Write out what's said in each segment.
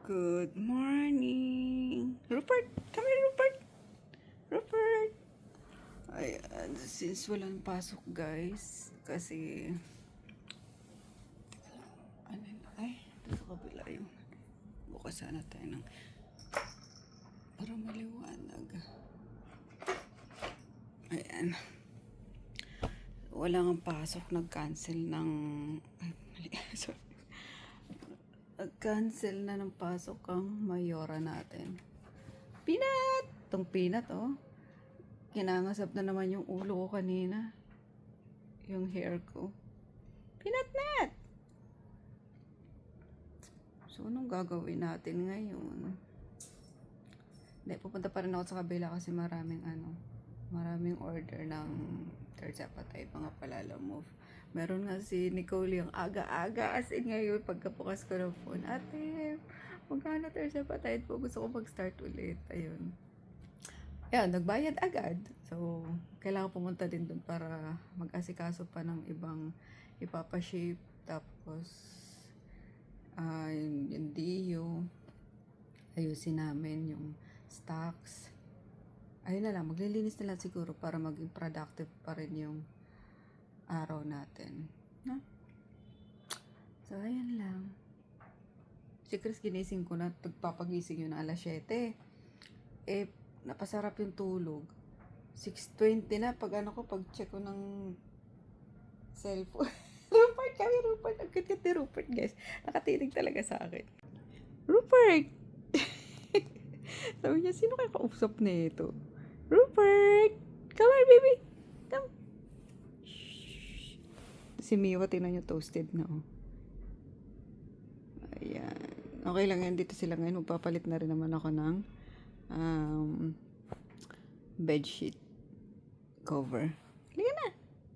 Good morning. Rupert! Come here, Rupert! Rupert! Ay, since walang pasok, guys, kasi ano yun? Ay, ito sa kabila yung bukas sana tayo ng para maliwanag. Ayan. Wala nga pasok, nag-cancel ng ay, mali. Sorry. Nag-cancel na ng pasok ang mayora natin. Peanut! Itong peanut, oh. Kinangasap na naman yung ulo ko kanina. Yung hair ko. Peanut nut! So, anong gagawin natin ngayon? Hindi, pupunta pa rin ako sa kabila kasi maraming order ng terzapatay, mga palalamove. Meron nga si Nicole yung aga-aga as in ngayon pagkabukas ko ng phone. Ate, magkano terzapatay po? Gusto ko mag-start ulit. Ayun. Ayan, nagbayad agad. So, kailangan pumunta din dun para mag-asikaso pa ng ibang ipapashape. Tapos, yung DIO. Ayusin namin yung stocks. Ayun na lang, maglilinis na lang siguro para maging productive pa rin yung araw natin. No? So, ayan lang. Si Chris ginising ko na, pagpapagising yun na alas 7. Eh, napasarap yung tulog. 6:20 na, pag check ko ng cellphone. Rupert. Ang cute ni Rupert, guys. Nakatitig talaga sa akin. Rupert! Sabi niya, sino kaya kausap na ito? Rupert! Come here, baby! Come! Shh. Si Miwa, tingnan niyo, toasted na, oh. Ayan. Okay lang yan. Dito sila ngayon. Magpapalit na rin naman ako ng bedsheet cover. Halika na!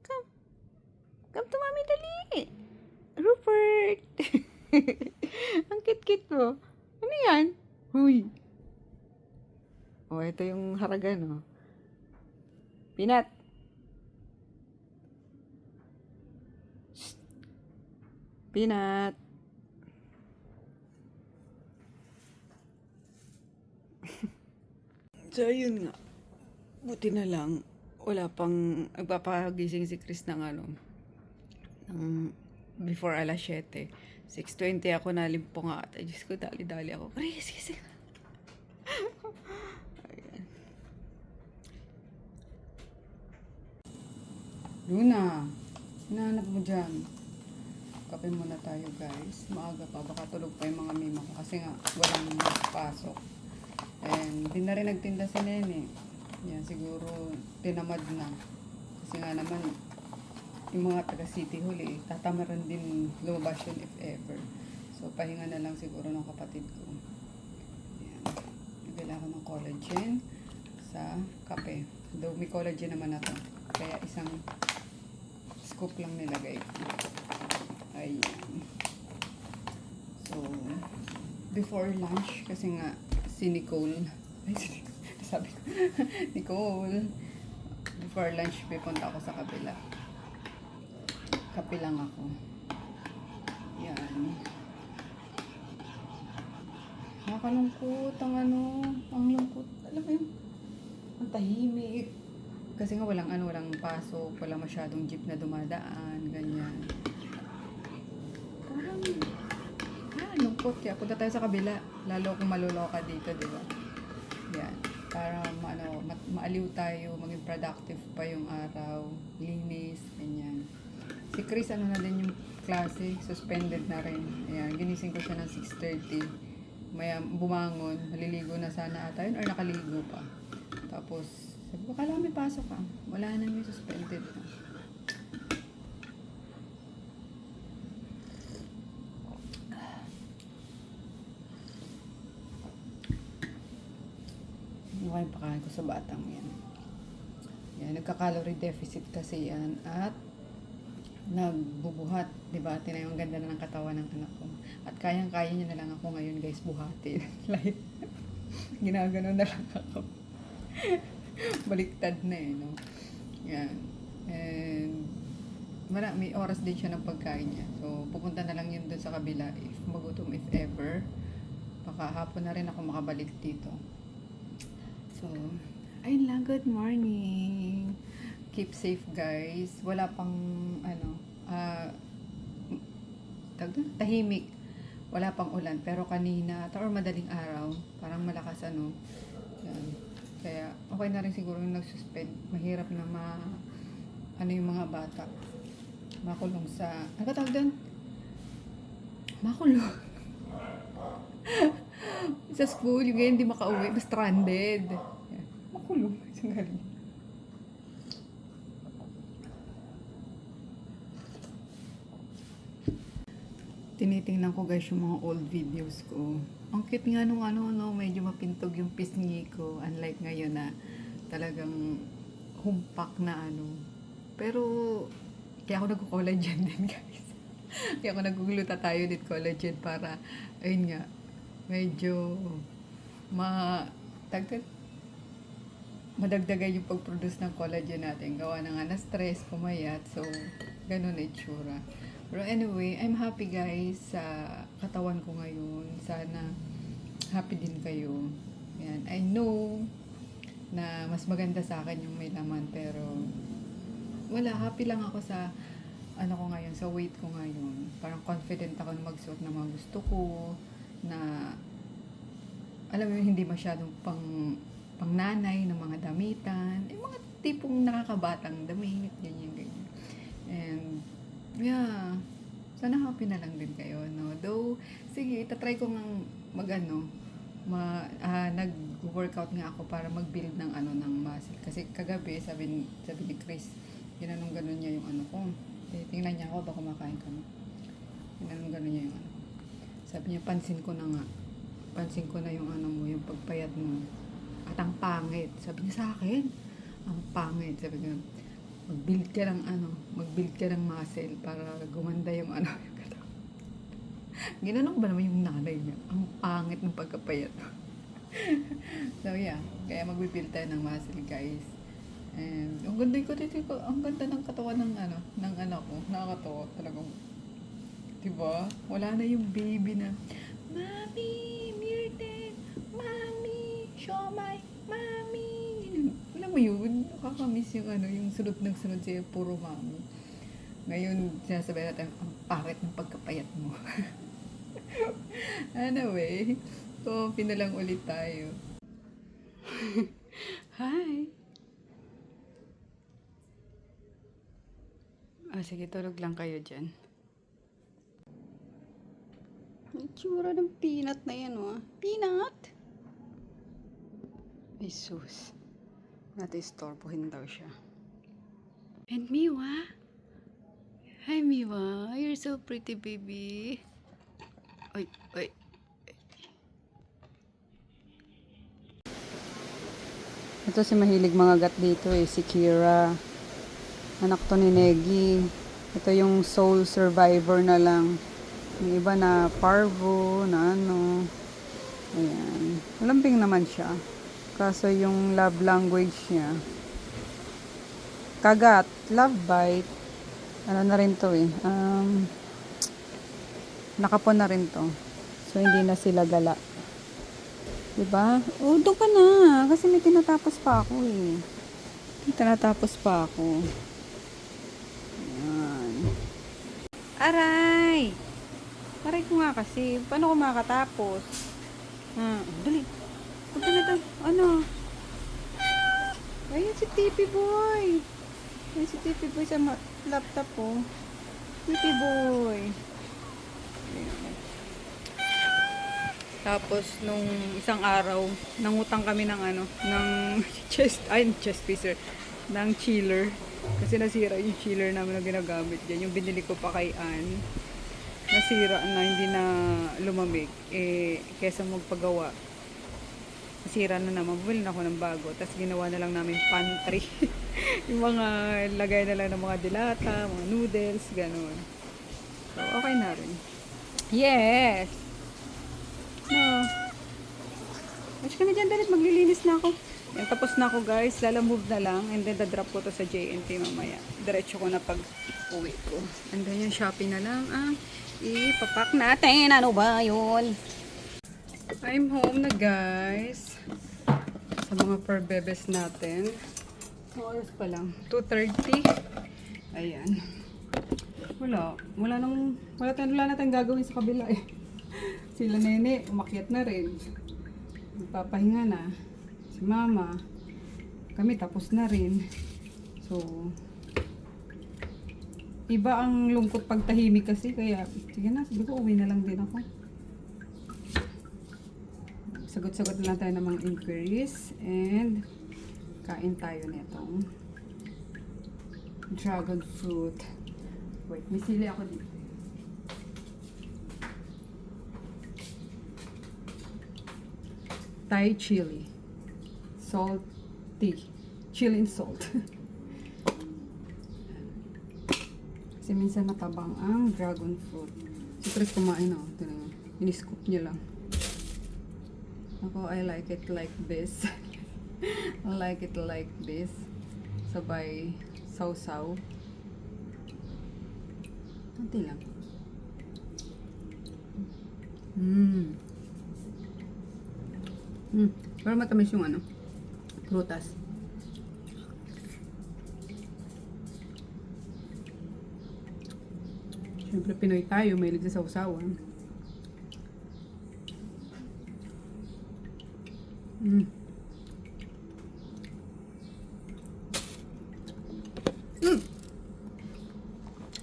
Come! Come to mommy, dali! Rupert! Ang kit-kit mo. Ano yan? Huy! Oh, ito yung haragan, oh. Peanut! Shh. Peanut! So, yun nga. Buti na lang. Wala pang nagpapagising si Chris ng ng before alas 7. 6:20 ako nalimpo nga. Ay, Diyos ko, dali-dali ako. Chris, gising. Ayan. Luna, hinahanap mo dyan. Kape muna tayo, guys. Maaga pa. Baka tulog pa yung mga mima ko. Kasi nga, walang pasok. And, di na rin nagtinda si Nene. Yan, siguro, tinamad na. Kasi nga naman, yung mga taga City Hall, tatamaran din lumabas yun if ever. So, pahinga na lang siguro ng kapatid ko. Yan. Nagala ko ng collagen sa kape. Though may collagen naman na to. Kaya isang scoop lang nilagay ko. Ayan. So, before lunch, kasi nga, si Nicole, sabi ko, Nicole, before lunch, pupunta ako sa kabila. Kape lang ako. Yan. Nakakalungkot ang lungkot. Alam mo yun, ang tahimik. Kasi nga walang pasok, walang masyadong jeep na dumadaan, ganyan. Parang, lungkot. Kaya punta tayo sa kabila. Lalo kung maluloka dito, di ba? Yan. Para maaliw tayo, maging productive pa yung araw, linis, ganyan. Si Chris, na din yung klase, suspended na rin. Ayan, ginising ko siya ng 6:30. Maya, bumangon, maliligo na sana ata yun, or nakaligo pa. Tapos, sabi ko, kala may pasok ka. Wala na, may suspended na. Ano kayong pakain ko sa batang yan? Yan, nagka-calorie deficit kasi yan. At nagbubuhat, di ba? Tingnan yung ganda na ng katawan ng anak ko. At kayang-kaya niya na lang ako ngayon, guys, buhatin. Like, ginagano na lang ako. Baliktad na no? Yan. And, may oras din siya ng pagkain niya. So, pupunta na lang yun dun sa kabila if magutom, if ever. Baka baka hapon na rin ako makabalik dito. So, ayun lang, good morning. Keep safe guys. Wala pang tahimik. Wala pang ulan, pero kanina or madaling araw, parang malakas yan. Kaya okay na rin siguro yung nagsuspend. Mahirap na yung mga bata makulong sa doon? Makulong sa school, yung ganyan, hindi makauwi, stranded. Yan. Makulong sa galing. Tinitingnan ko guys yung mga old videos ko. Ang cute nga nung medyo mapintog yung pisngi ko. Unlike ngayon na talagang humpak na Pero, kaya ako nag-collagen din guys. Kaya ako nag-gluta tayo dit collagen para, ayun nga, medyo madagdagan yung pag-produce ng collagen natin. Gawa na nga na stress, pumayat. So, ganun na itsura. Pero anyway, I'm happy guys sa katawan ko ngayon. Sana happy din kayo. Yan. I know na mas maganda sa akin yung may laman, pero wala, happy lang ako sa ko ngayon, sa weight ko ngayon. Parang confident ako na magsuot ng mga gusto ko, na alam mo yun, hindi masyadong pang nanay ng mga damitan, mga tipong nakakabatang damit, ganyan. And yeah, sana happy na lang din kayo, no? Though, sige, itatry ko ng nag-workout nga ako para mag-build ng ng muscle. Kasi kagabi, sabi ni Chris, ganun niya yung ko. Tingnan niya ako, baka kumakain ka mo. Ganun niya yung Sabi niya, pansin ko na yung mo, yung pagpayat mo. At ang pangit. Sabi niya sa akin, ang pangit. Sabi niya, mag-build ka ng muscle para gumanda yung yung katawan. Ginanong ba naman yung nanay niya? Ang pangit ng pagkapayat. So yeah, kaya mag-build tayo ng muscle guys. And ang ganda ang ganda ng katawan ng anak ko. Nakakatawa talagang. Diba? Wala na yung baby na, Mami, Mirten, Mami, Siomay, Mami. Alam mo yun, nakakamiss yung yung sunod siya, puro mami. Ngayon, sinasabi natin, ang pangit ng pagkapayat mo. Anyway, coffee na lang ulit tayo. Hi! Sige, tulog lang kayo dyan. Ang tsura ng peanut na yan, Peanut? Jesus. Natin istorbohin daw siya. And Miwa. Hi, Miwa. You're so pretty, baby. Oy. Ito si mahilig mga gat dito si Kira. Anak to ni Negi. Ito yung sole survivor na lang. Yung iba na parvo, na Ayan. Malambing naman siya. Kaso yung love language niya, kagat, love bite, na rin to nakapon na rin to. So, hindi na sila gala. Diba? Doon ka na. Kasi may tinatapos pa ako Ayan. Aray! Aray ko nga kasi. Paano ko makatapos? Dali. Punta na to. Ayun si Tipi Boy. Ayun si Tipi Boy sa laptop po. Tipi Boy. Ayan. Tapos, nung isang araw, nangutang kami ng chest freezer, ng chiller. Kasi nasira yung chiller namin na ginagamit dyan. Yung binili ko pa kay Ann. Nasira na, hindi na lumamig. Kesa magpagawa. Nasira na naman. Bumili na ako ng bago. Tapos ginawa na lang namin pantry. Yung mga lagay na lang ng mga dilata, mga noodles, ganun. So, okay na rin. Yes! No. Watch ka na dyan, dalit. Maglilinis na ako. Yan, tapos na ako guys. Lalamove na lang. And then, dadrop ko to sa JNT mamaya. Diretso ko na pag uwi ko. And then, yung Shopee na lang. Ipapak natin. Ano ba yun? I'm home na guys. Sa mga fur bebes natin. Oras pa lang. 2:30. Ayan. Wala na tayong gagawin sa kabila eh. Sila nene, umakyat na rin. Magpapahinga na. Si mama. Kami tapos na rin. So, iba ang lungkot pag tahimik kasi. Kaya, sige na, sabi ko, uwi na lang din ako. Sagot-sagot na lang tayo ng mga inquiries. And, kain tayo netong dragon fruit. Wait, may sili ako dito. Thai chili. Salty. Chili and salt. Kasi minsan matabang ang dragon fruit. Si Chris kumain oh. Ito na yun. Iniscoop niya lang. Ako, I like it like this. I like it like this. Sabay sausaw. Kunti lang. Pero matamis yung ano, prutas. Siyempre Pinoy tayo, mahilig sa sausawan.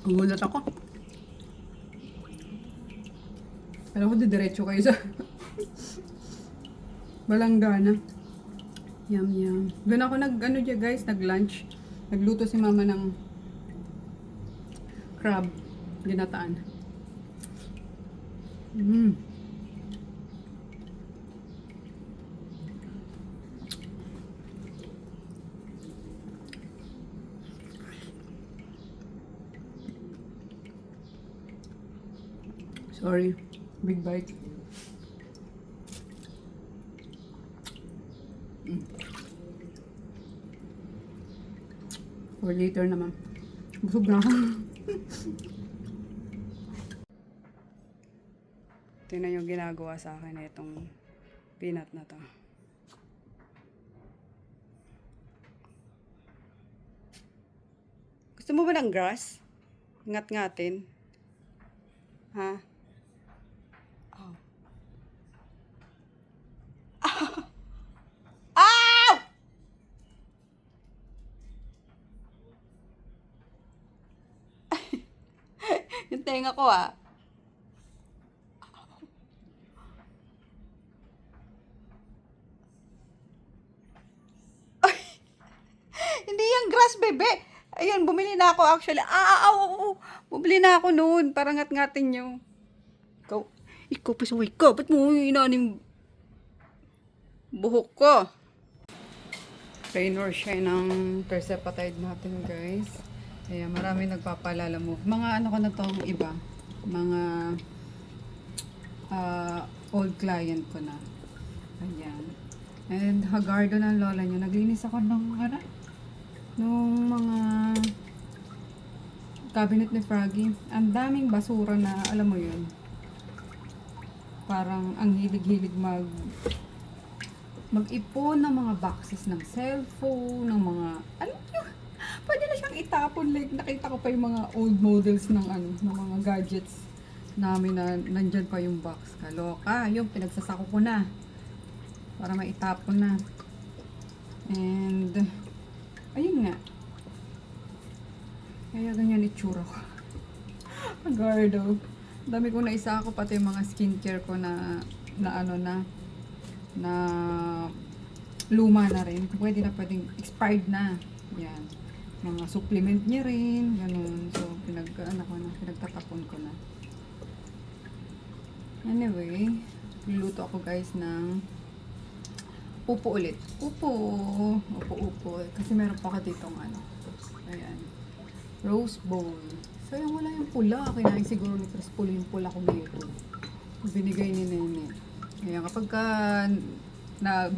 Gulat ako. Alam ko diretso kayo sa Balanggana. Yum yum. Doon ako ano dyan guys, nag-lunch. Nagluto si mama ng crab ginataan. Sorry, big bite. For later naman. Busog na ako. Ito na yung ginagawa sa akin itong peanut na to. Gusto mo ba ng grass? Ngat-ngatin? Ha? Oh. Ow! Yung tenga ko ah. Hindi yung grass, bebe. Ayun, bumili na ako actually. Bumili na ako noon para ngat-ngatin nyo. Ikaw pasaway ka. Ba't mo inanim buhok ko? Rain or shine ng tersepatide natin, guys. Kaya marami nagpapalala mo. Mga ano ko na tong iba. Mga old client ko na. Ayan. And hagardo ng lola nyo. Naglinis ako ng nung mga cabinet ni Froggy. Ang daming basura na, alam mo yun, parang ang hilig-hilig mag-ipon ng mga boxes ng cellphone, ng mga, alam nyo, pwede na siyang itapon. Like, nakita ko pa yung mga old models ng ng mga gadgets namin na nandyan pa yung box. Kaloka, yung pinagsasako ko na para maitapon na. And ayun nga. Kaya ganyan itsura ko. Agardo. Dami ko na isa ako, pati yung mga skincare ko na luma na rin. Pwede na, pwedeng expired na. Yan. Mga supplement niya rin. Ganun. So, pinagtatapon ko na. Anyway, luluto ako guys ng upo ulit. Upo. Kasi meron pa ka ditong ayan. Rose bowl. Sayang wala yung pula. Kinain siguro ni Chris pula yung pula ko dito. Binigay ni Nene. Kaya kapag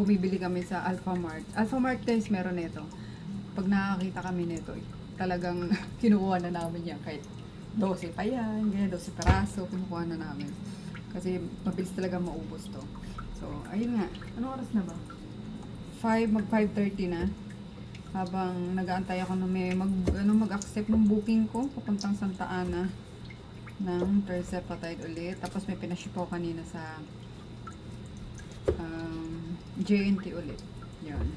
bumibili kami sa Alphamart. Alphamart guys, meron nito. Pag nakakita kami nito, talagang kinukuha na namin yan. Kahit 12 pa yan, ganyan, 12 peraso, kinukuha na namin. Kasi mabilis talaga maubos to. So, ayun nga. Anong oras na ba? 5:30 na. Habang nag-aantay ako na may mag-accept ng booking ko papuntang Santa Ana ng Terzepatide ulit. Tapos may pinaship ako kanina sa JNT ulit. Yan.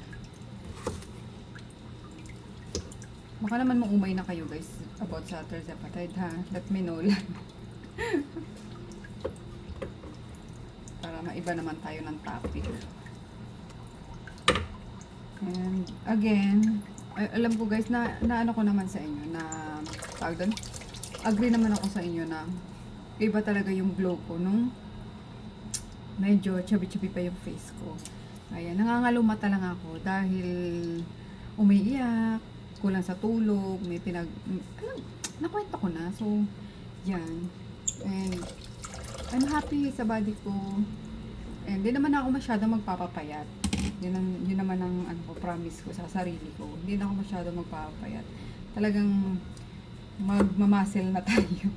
Baka naman maumay na kayo guys about sa Terzepatide ha. Let me know lang. Para maiba naman tayo ng topic. And again, alam ko guys na ano ko naman sa inyo na tawag doon. Agree naman ako sa inyo na iba talaga yung glow ko nung medyo chubby-chubby pa yung face ko. Ayan, nangangalumata lang ako dahil umiiyak, kulang sa tulog, may nakwento ko na. So, yan. And I'm happy sa body ko. And di naman ako masyado magpapapayat. Yun naman ang promise ko sa sarili ko. Hindi na ako masyado magpapayat. Talagang magmamasil na tayo.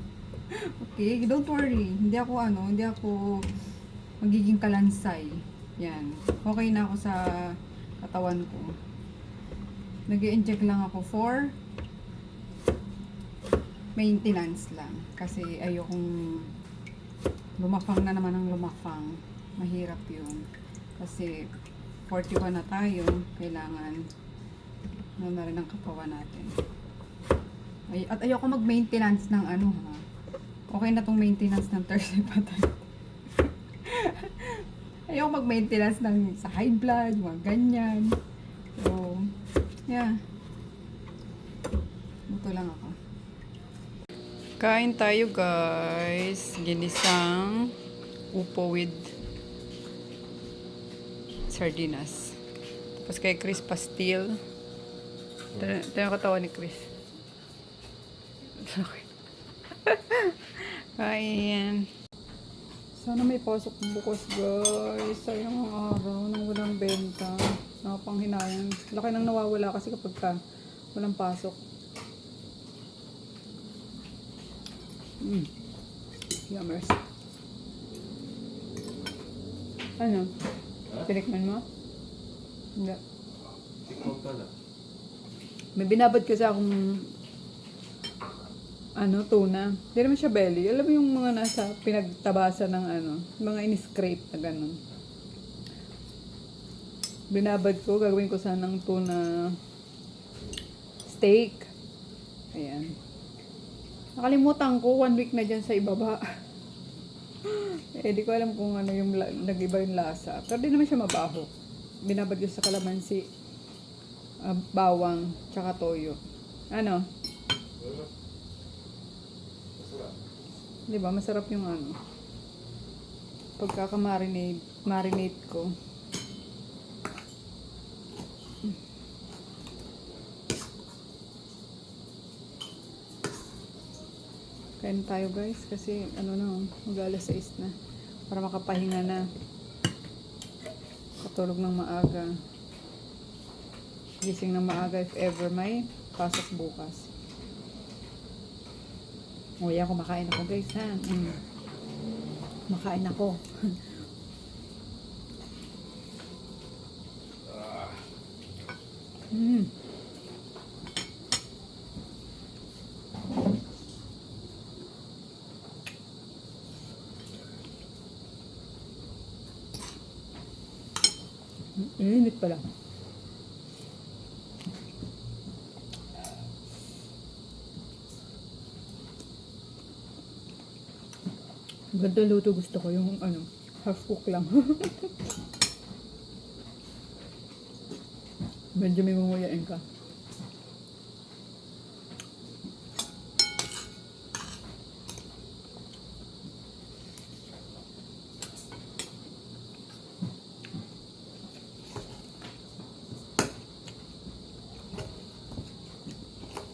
Okay, don't worry. Hindi ako magiging kalansay. Yan. Okay na ako sa katawan ko. Nag-i-inject lang ako for maintenance lang. Kasi ayokong lumafang na naman ang lumafang. Mahirap yun. Kasi 41 na tayo, kailangan na rin ang katawan natin. At ayoko mag-maintenance ng ha. Okay na tong maintenance ng Terzepatide. Ayoko mag-maintenance ng sa high blood, mga ganyan. So, yeah. Buto lang ako. Kain tayo guys. Ginisang upo with sardinas. Tapos kay Chris pastil. Ito yung katawan ni Chris. Kain. Sana may pasok bukas guys. Sayang ang araw nang walang benta. Nakapanghinayang. Laki nang nawawala kasi kapag walang pasok. Yummers. Ano? Tinikman mo? Hindi. Tikman ka na. May binabad kasi akong tuna. Hindi naman siya belly. Alam mo yung mga nasa pinagtabasa ng mga in-scrape na ganun. Binabad ko, gagawin ko sanang tuna steak. Ayan. Nakalimutan ko, 1 week na dyan sa ibaba. Di ko alam kung yung nag-iba yung lasa. Pero di naman siya mabaho. Binabad ko sa kalamansi, bawang, tsaka toyo. Ano? Di ba? Masarap yung pagkaka-marinate ko. Kain tayo guys kasi mag-alas 6 na para makapahinga na, katulog ng maaga, gising ng maaga if ever may pasok bukas. Yan, kumakain ako guys ha. Makain ako. Init pala. Ganda luto, gusto ko yung half cook lang. Medyo may mumuyain ka.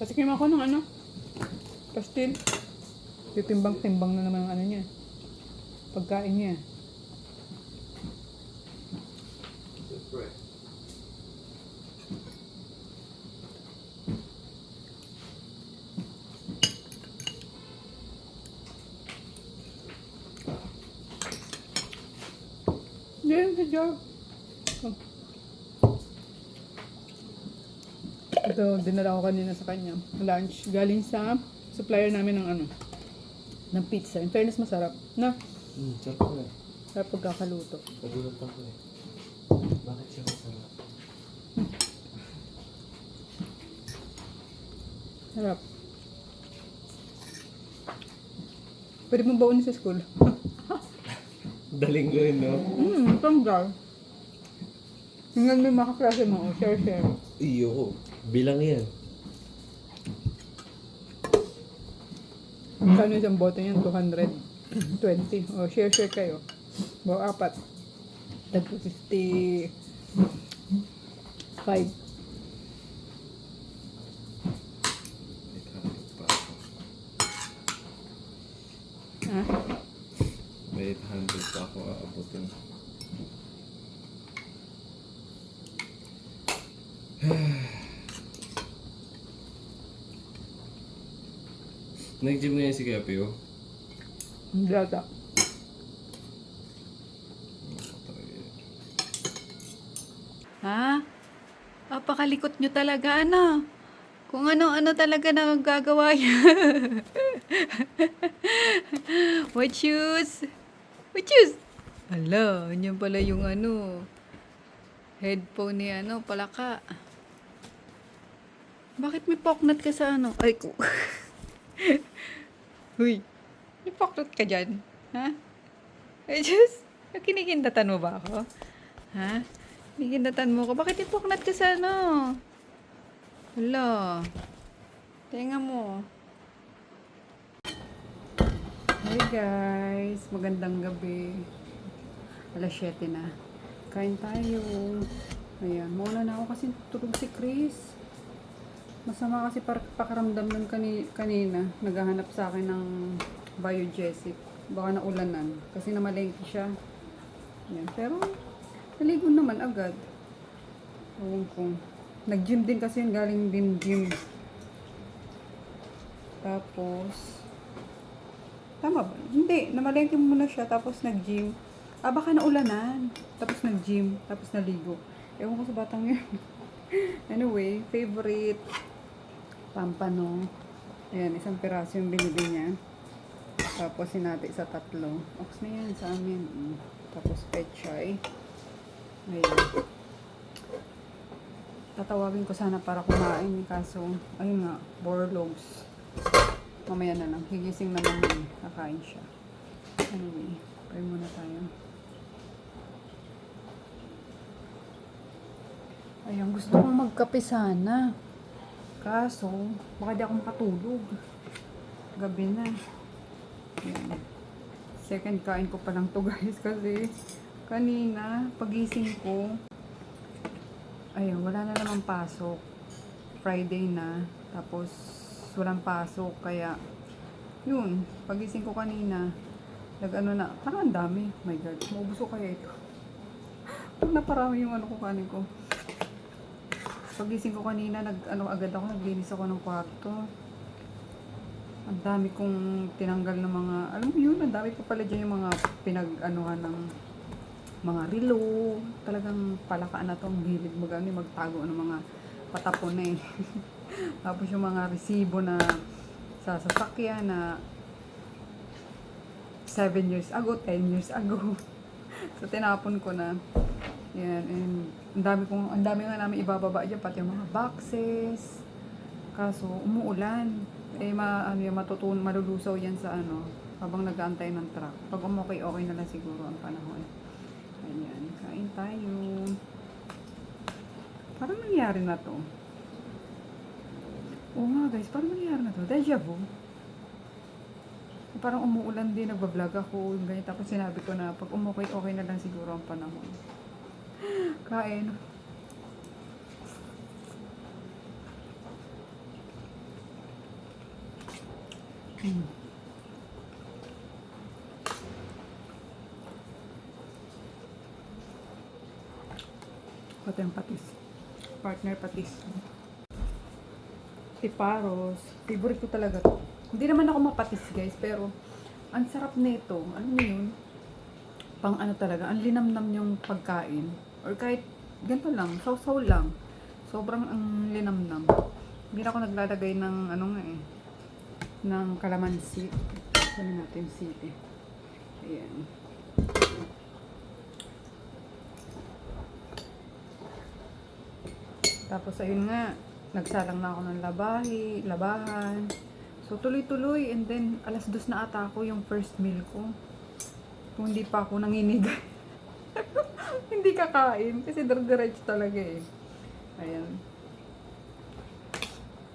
Patikim ako ng pastil. Titimbang-timbang na naman ang niya. Pagkain niya. Yan, sa jar. Oh. Ito, dinala ko kanina sa kanya. Lunch. Galing sa supplier namin ng ano, ng pizza. In fairness, masarap. Na, Sarap ko eh. sarap pagkakaluto. Nagulat ako eh. Bakit siya masarap? Sarap. Pwede mo baunin sa school. Daling ko yun, no? Tanggal. Tingnan mo yung mga kaklase mo. Share. Iyo. Bilang yan. Kano isang bote yan? 220. O, share kayo. Bawa apat. Tag 55. Ha? May 800 pa ako aabutin. Nag-gym ngayon si Kuya Pio. Hindi ata. Ha? Papakalikot nyo talaga, ano? Kung ano-ano talaga na gagawa niya. What shoes? What shoes? Ala, yan pala yung ano. Headphone ni ano, palaka. Bakit may poknat ka sa ano? Ay ko. Huy. May poknat ka dyan? Ha? Ay, Diyos. Kinikindatan mo ba ako? Ha? Kinikindatan mo ko? Bakit may poknat ka sa ano? Hala. Tenga mo. Hey guys. Magandang gabi. Alas 7 na. Kain tayo. Ayan. Muna na ako kasi tulog si Chris. Masama kasi pakaramdam nun kanina. Naghahanap sa akin ng biogesic. Baka naulanan. Kasi namalengke siya. Ayan. Pero, naligo naman agad. Ewan ko. Nag-gym din kasi yun. Galing din gym. Tapos, tama ba? Hindi. Namalengke muna siya. Tapos nag-gym. Baka naulanan. Tapos nag-gym. Tapos naligo. Ewan ko sa batang yun. Anyway, favorite pampano. Ayan, isang piraso yung binili niya. Tapos sinati sa 3. Ox na yan sa amin. Tapos pechay. Ayan. Tatawagin ko sana para kumain. Kaso, ayun nga, borlogs. Mamaya na lang. Higising naman yun. Kakain siya. Anyway, pray muna tayo. Ayan, gusto kong magkape sana. Kaso, baka di ako makatulog. Gabi na. Ayan. Second kain ko pa lang to guys kasi kanina, pagising ko, ayun, wala na naman pasok. Friday na. Tapos, walang pasok. Kaya, yun, pagising ko kanina, nag-ano na, parang ang dami. My God, maubos ko kaya ito. Pag naparami yung ano ko kanin ko. Pagising ko kanina, agad ako, naglinis ako ng kwarto. Ang dami kong tinanggal ng mga, alam mo yun, ang dami pa pala dyan yung mga pinag-anuhan ng mga relo. Talagang palaka na to, ang hilig magtago ng mga patapon na eh. Tapos yung mga resibo na sa sasakyan na 7 years ago, 10 years ago. So tinapon ko na. Yan, and ang dami nga namin ibababa dyan, pati yung mga boxes. Kaso, umuulan. Malulusaw yan sa habang nag-aantay ng truck. Pag okay na lang siguro ang panahon. Ayan, kain tayo. Parang nangyari na to. Oo nga guys, parang nangyari na to. Deja vu. Parang umuulan din, nagbablog ako, yung ganyan. Tapos sinabi ko na pag okay na lang siguro ang panahon. Kain. Pati ang patis. Partner patis. Tiparos. Favorite ko talaga to. Hindi naman ako mapatis guys, pero ang sarap nito. Ano mo yun? pang ano talaga, ang linamnam yung pagkain. Or kahit ganito lang, sausaw lang. Sobrang ang linamnam. Hindi na ako naglalagay ng ano nga eh, ng kalamansi. Sabi natin siti. Ayan. Tapos ayun nga, nagsalang na ako ng labahan. So tuloy-tuloy, and then alas 2 na ata ako yung first meal ko. Kung hindi pa ako nanginig. Hindi kakain kasi diretso talaga eh. Ayan.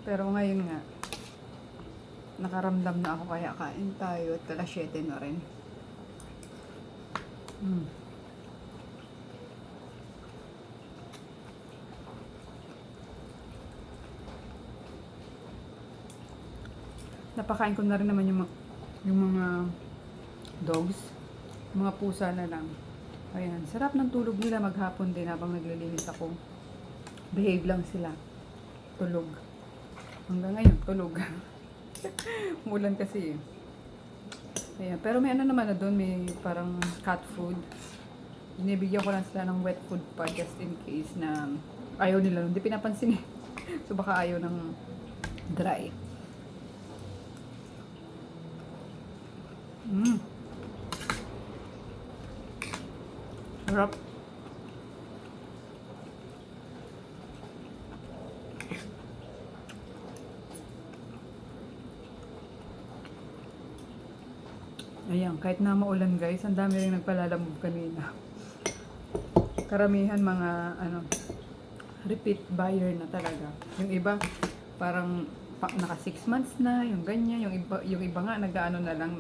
Pero ngayon nga, nakaramdam na ako kaya kain tayo at alas 7 na rin. Napakain ko na rin naman yung mga dogs, mga pusa na lang. Ayan, sarap ng tulog nila maghapon din habang naglilinis ako. Behave lang sila. Tulog. Hanggang ngayon, tulog. Mulan kasi eh. Ayan, pero may ano naman na doon, may parang cat food. Binibigyan ko lang sila ng wet food pa just in case na ayaw nila. Hindi pinapansin eh. So baka ayaw ng dry. Sarap. Ayan, kahit na maulan guys, ang dami rin nagpalalamove kanina. Karamihan mga repeat buyer na talaga. Yung iba parang naka 6 months na, yung ganyan, yung iba nga nag-aano na lang,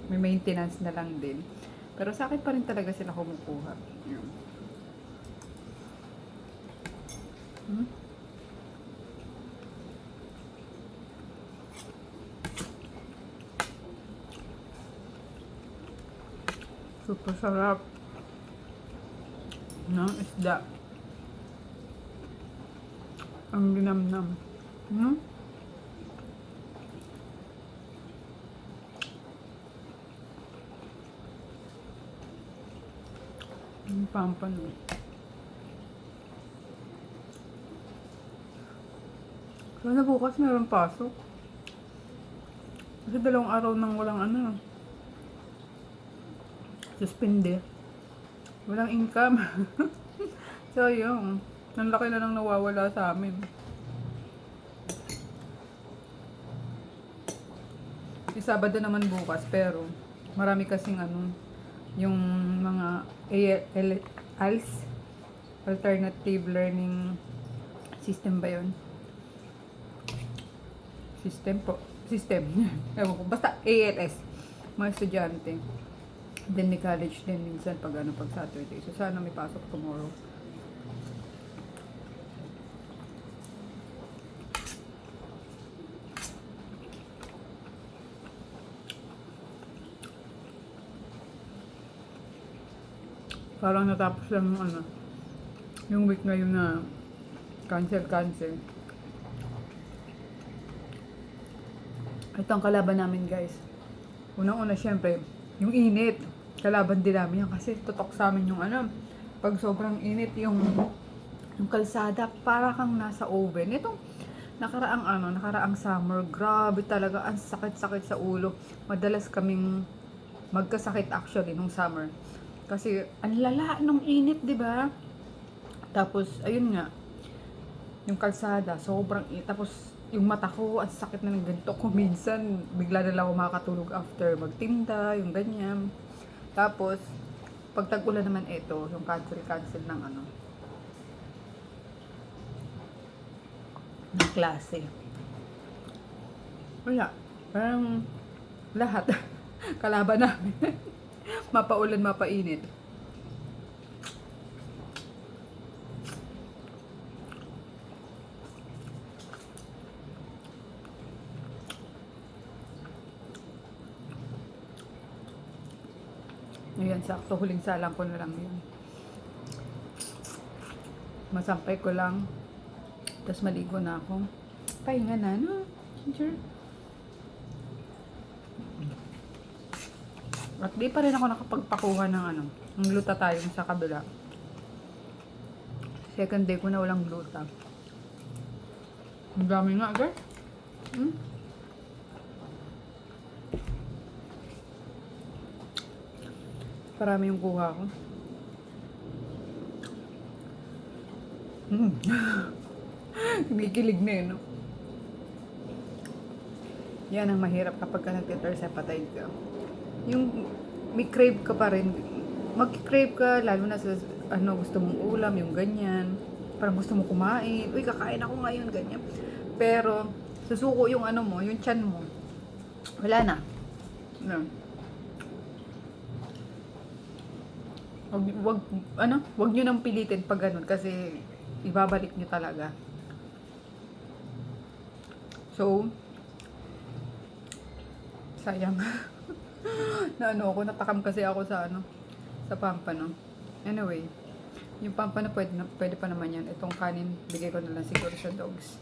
may maintenance na lang din. Pero sa akin pa rin talaga sila kumukuha. Ayan. Super sarap ng isda. Ang linamnam. Ang pampano. Sana bukas meron pasok. Kasi 2 araw nang walang suspende. Walang income. So yung ang laki na lang nawawala sa amin. Sabado naman bukas, pero marami kasing yung mga ALS, Alternative Learning System ba yun? System. Ewan ko. Basta ALS. Mga estudyante. Then may college din minsan pag Saturday. So sana may pasok tomorrow. Parang natapos lang yung week ngayon na cancel. Ito ang kalaban namin guys. Unang-una syempre, yung init. Kalaban din namin yan kasi tutok sa amin yung pag sobrang init yung kalsada, para kang nasa oven. Itong nakaraang summer, grabe talaga, ang sakit-sakit sa ulo. Madalas kaming magkasakit actually nung summer. Kasi ang lala nung init, 'di ba? Tapos ayun nga, yung kalsada sobrang init. Tapos yung mata ko, ang sakit na ng ganito ko minsan. Bigla na lang ako makakatulog after magtinda, yung ganyan. Tapos pag tag-ulan naman ito, yung cancel ng ng klase. Wala. Parang lahat kalaban namin. Mapaulan, mapainit. Ayan, sakto. Huling salang ko na lang yun. Masampay ko lang. Tapos maligo na ako. Pahinga na, no? Ginger. At di pa rin ako nakapagpakuha ng ano, ng glutathione sa kabila. Second day ko na walang gluta. Ang dami nga, guys. Parami yung kuha ko. Kinikilig na yun, no? Yan ang mahirap kapag ka nagtitricepatide ka. Yung may crave ka pa rin. Mag-crave ka, lalo na sa ano, gusto mong ulam, yung ganyan. Parang gusto mo kumain. Uy, kakain ako ngayon, ganyan. Pero, susuko yung ano mo, yung tiyan mo. Wala na. No. Wag nyo nang pilitin pag ganun kasi ibabalik nyo talaga. So, sayang. Na ano ako, natakam kasi ako sa ano, sa pampano. Anyway, yung pampano pwede pa naman yan. Itong kanin, bigay ko na lang siguro sa dogs.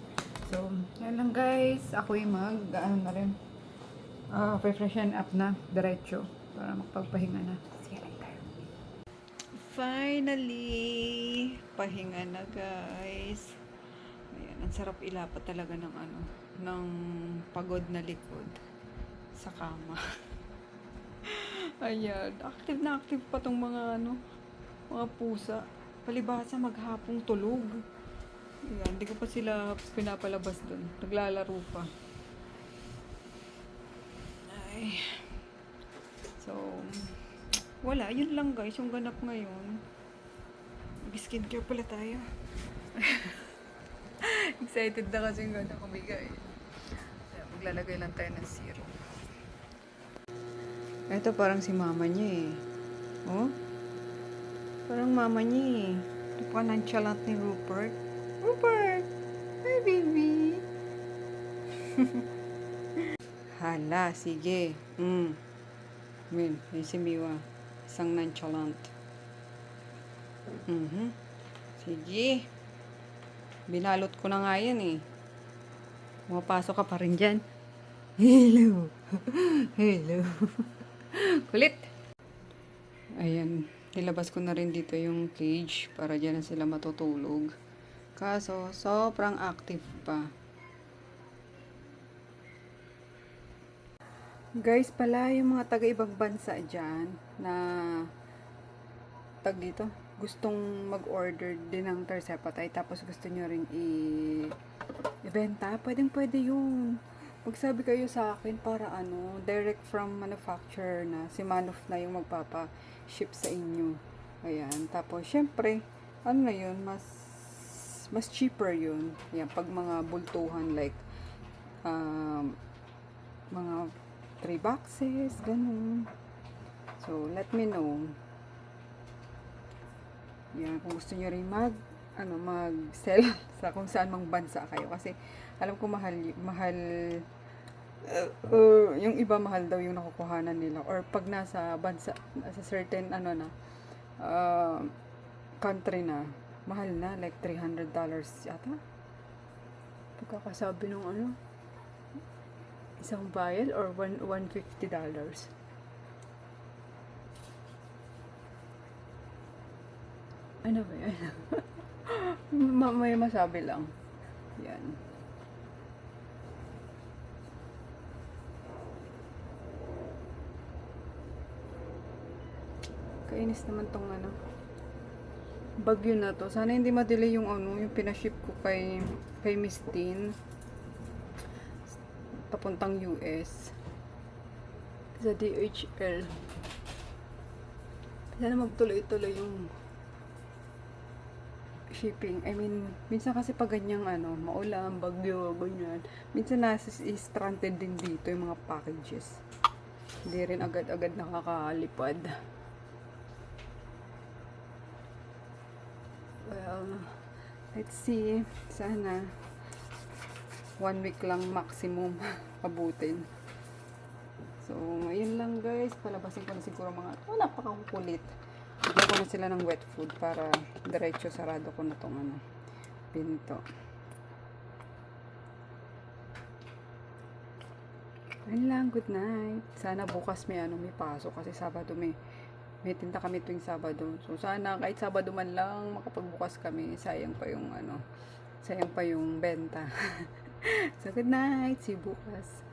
So, yan lang guys. Ako yung ano na rin. Freshen up na, diretso. Para magpagpahinga na. See you later. Finally, pahinga na guys. Ayan, ang sarap ilapat talaga ng ano, ng pagod na likod sa kama. Ayan, active pa tong mga ano, mga pusa. Palibhasa maghapong tulog. Ayan, hindi ko pa sila pinapalabas dun. Naglalaro pa. Ay. So, wala. Yun lang guys, yung ganap ngayon. Mag-skincare pala tayo. Excited na kasi yung ganda kumigay. Maglalagay lang tayo ng serum. Ito parang si mama niya eh. Oh? Parang mama niya eh. Ito pa nonchalant ni Rupert. Rupert! Hi baby! Hala, sige. Win, yun si Miwa. Isang nonchalant. Sige. Binalot ko na nga yan eh. Pumapasok ka pa rin dyan. Hello. Hello. Kulit. Ayan. Nilabas ko na rin dito yung cage para dyan na sila matutulog. Kaso, sobrang active pa. Guys, pala yung mga taga-ibang bansa dyan na dito, gustong mag-order din ng Tirzepatide tapos gusto nyo rin i-benta, pwede yun. Magsabi kayo sa akin para ano, direct from manufacturer na, si Manuf na yung magpapa-ship sa inyo. Ayan, tapos syempre, ano na yun, mas cheaper yun. Ayan, pag mga bultuhan like mga 3 boxes, ganun. So, let me know. Yan, kung gusto nyo rin mag-sell sa kung saan mang bansa kayo. Kasi, alam ko mahal, yung iba mahal daw yung nakukuhanan nila. Or pag nasa bansa, nasa certain, country na, mahal na, like $300 yata. Pagkakasabi nung isang vial or $150. Ano ba yan? May masabi lang. Yan. Kainis naman tong bagyo na to. Sana hindi ma-delay yung yung pinaship ko kay Miss Tin papuntang US sa DHL. Sana magtuloy-tuloy yung shipping. I mean, minsan kasi pag ganyang maulan, bagyo, ganyan. Minsan stranded din dito yung mga packages. Hindi rin agad-agad nakakalipad. Well, let's see. Sana 1 week lang maximum abutin. So, ayun lang guys. Palabasin ko na siguro napakakulit. Bigyan ko na sila ng wet food para diretso sarado ko na tong pinto. Ayun lang, good night. Sana bukas may pasok kasi Sabado may tinda kami tuwing Sabado. So sana kahit Sabado man lang makapagbukas kami, sayang pa yung benta. So good night, see you bukas.